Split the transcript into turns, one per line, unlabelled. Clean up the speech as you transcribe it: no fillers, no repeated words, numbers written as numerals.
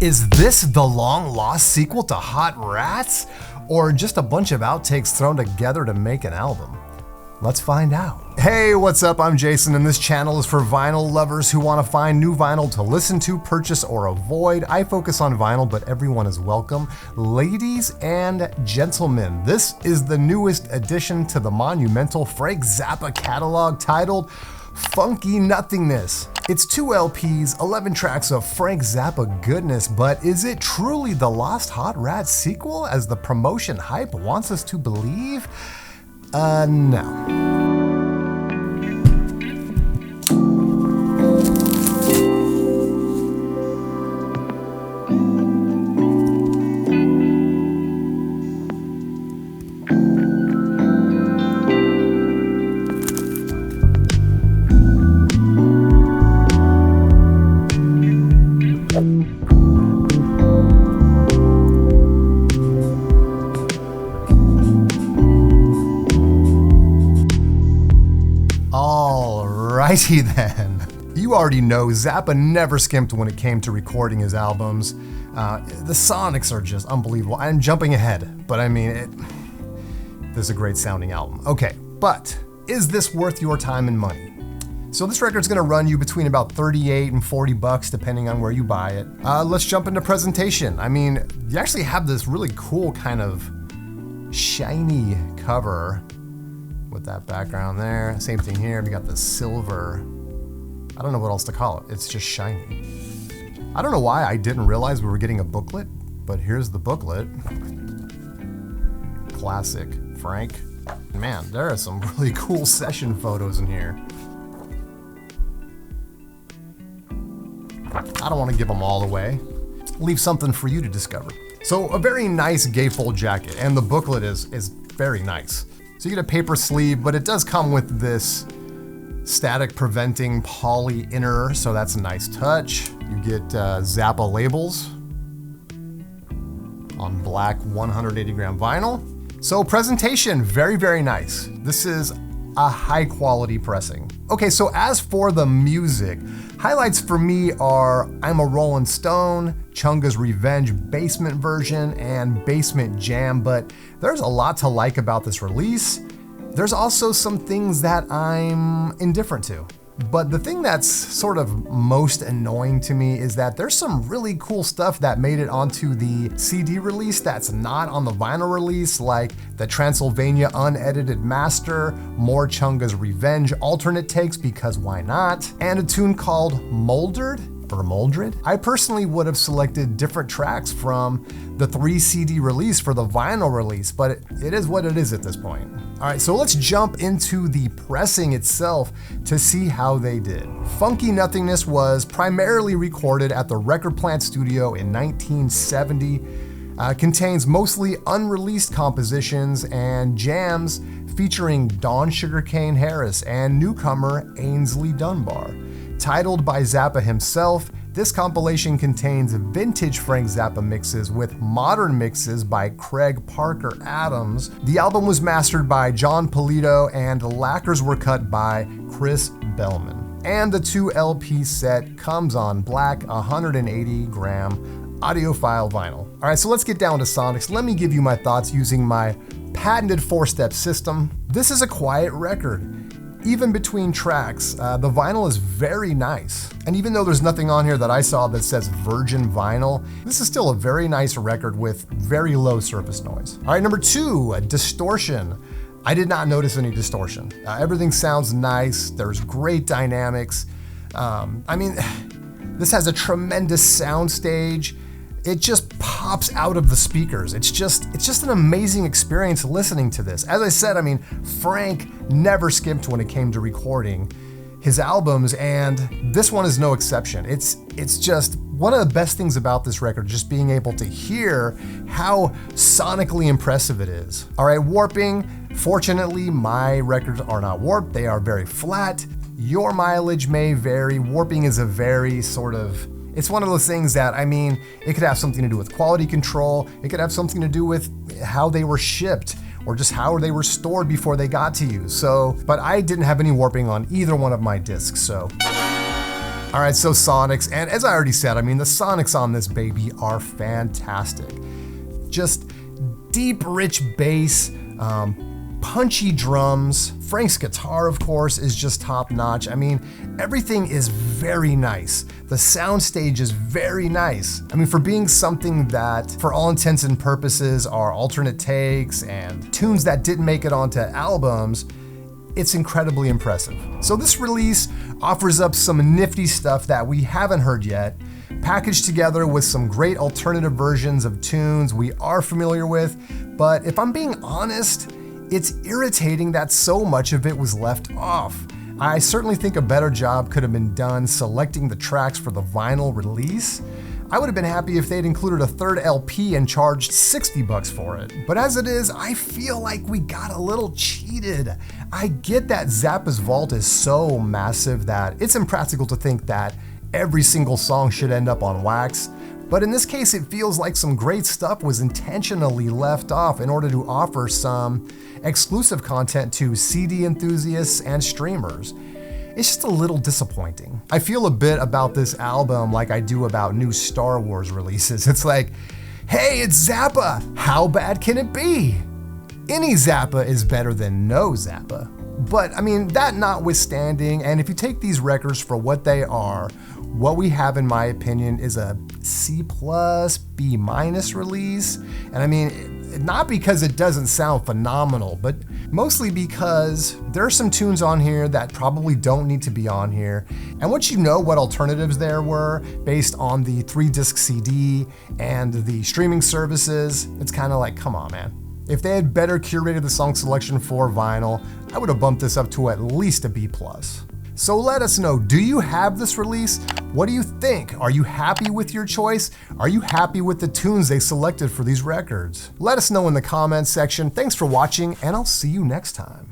Is this the long-lost sequel to Hot Rats? Or just a bunch of outtakes thrown together to make an album? Let's find out. Hey, what's up? I'm Jason, and this channel is for vinyl lovers who want to find new vinyl to listen to, purchase, or avoid. I focus on vinyl, but everyone is welcome. Ladies and gentlemen, this is the newest addition to the monumental Frank Zappa catalog titled Funky Nothingness. It's 2 LPs, 11 tracks of Frank Zappa goodness, but is it truly the Lost Hot Rats sequel as the promotion hype wants us to believe? No. Alrighty then. You already know Zappa never skimped when it came to recording his albums. The sonics are just unbelievable. I'm jumping ahead, but I mean, this is a great sounding album. Okay, but is this worth your time and money? So this record's gonna run you between about 38 and 40 bucks depending on where you buy it. Let's jump into presentation. I mean, you actually have this really cool kind of shiny cover with that background there. Same thing here, we got the silver. I don't know what else to call it. It's just shiny. I don't know why I didn't realize we were getting a booklet, but here's the booklet. Classic Frank. Man, there are some really cool session photos in here. I don't want to give them all away. Leave something for you to discover. So a very nice gatefold jacket, and the booklet is very nice. So you get a paper sleeve, but it does come with this static preventing poly inner, so that's a nice touch. You get Zappa labels on black 180 gram vinyl. So presentation, very, very nice. This is a high quality pressing. Okay, so as for the music, highlights for me are I'm a Rolling Stone, Chunga's Revenge basement version, and Basement Jam, but there's a lot to like about this release. There's also some things that I'm indifferent to. But the thing that's sort of most annoying to me is that there's some really cool stuff that made it onto the CD release that's not on the vinyl release, like the Transylvania unedited master, more Chunga's Revenge alternate takes because why not, and a tune called Moldred. I personally would have selected different tracks from the 3 CD release for the vinyl release, but it is what it is at this point. All right, so let's jump into the pressing itself to see how they did. Funky Nothingness was primarily recorded at the Record Plant Studio in 1970. Contains mostly unreleased compositions and jams featuring Don Sugarcane Harris and newcomer Ainsley Dunbar. Titled by Zappa himself, this compilation contains vintage Frank Zappa mixes with modern mixes by Craig Parker Adams. The album was mastered by John Polito and the lacquers were cut by Chris Bellman. And the 2 LP set comes on black 180 gram audiophile vinyl. All right, so let's get down to sonics. Let me give you my thoughts using my patented 4-step system. This is a quiet record. Even between tracks, the vinyl is very nice. And even though there's nothing on here that I saw that says virgin vinyl, this is still a very nice record with very low surface noise. All right, number 2, distortion. I did not notice any distortion. Everything sounds nice. There's great dynamics. I mean, this has a tremendous sound stage. It just pops out of the speakers. It's just an amazing experience listening to this. As I said, I mean, Frank never skimped when it came to recording his albums, and this one is no exception. It's just one of the best things about this record, just being able to hear how sonically impressive it is. All right, warping. Fortunately, my records are not warped. They are very flat. Your mileage may vary. Warping is a very sort of, it's one of those things that, I mean, it could have something to do with quality control. It could have something to do with how they were shipped or just how they were stored before they got to you. So, but I didn't have any warping on either one of my discs, so. All right, so Sonics, and as I already said, I mean, the Sonics on this baby are fantastic. Just deep, rich bass, punchy drums. Frank's guitar, of course, is just top notch. I mean, everything is very nice. The soundstage is very nice. I mean, for being something that, for all intents and purposes, are alternate takes and tunes that didn't make it onto albums, it's incredibly impressive. So this release offers up some nifty stuff that we haven't heard yet, packaged together with some great alternative versions of tunes we are familiar with, but if I'm being honest, it's irritating that so much of it was left off. I certainly think a better job could have been done selecting the tracks for the vinyl release. I would have been happy if they'd included a third LP and charged $60 for it. But as it is, I feel like we got a little cheated. I get that Zappa's vault is so massive that it's impractical to think that every single song should end up on wax. But in this case, it feels like some great stuff was intentionally left off in order to offer some exclusive content to CD enthusiasts and streamers. It's just a little disappointing. I feel a bit about this album like I do about new Star Wars releases. It's like, hey, it's Zappa. How bad can it be? Any Zappa is better than no Zappa. But I mean, that notwithstanding, and if you take these records for what they are, what we have, in my opinion, is a C+, B- release. And I mean, not because it doesn't sound phenomenal, but mostly because there are some tunes on here that probably don't need to be on here. And once you know what alternatives there were based on the 3-disc CD and the streaming services, it's kind of like, come on, man. If they had better curated the song selection for vinyl, I would have bumped this up to at least a B+. So let us know, do you have this release? What do you think? Are you happy with your choice? Are you happy with the tunes they selected for these records? Let us know in the comments section. Thanks for watching, and I'll see you next time.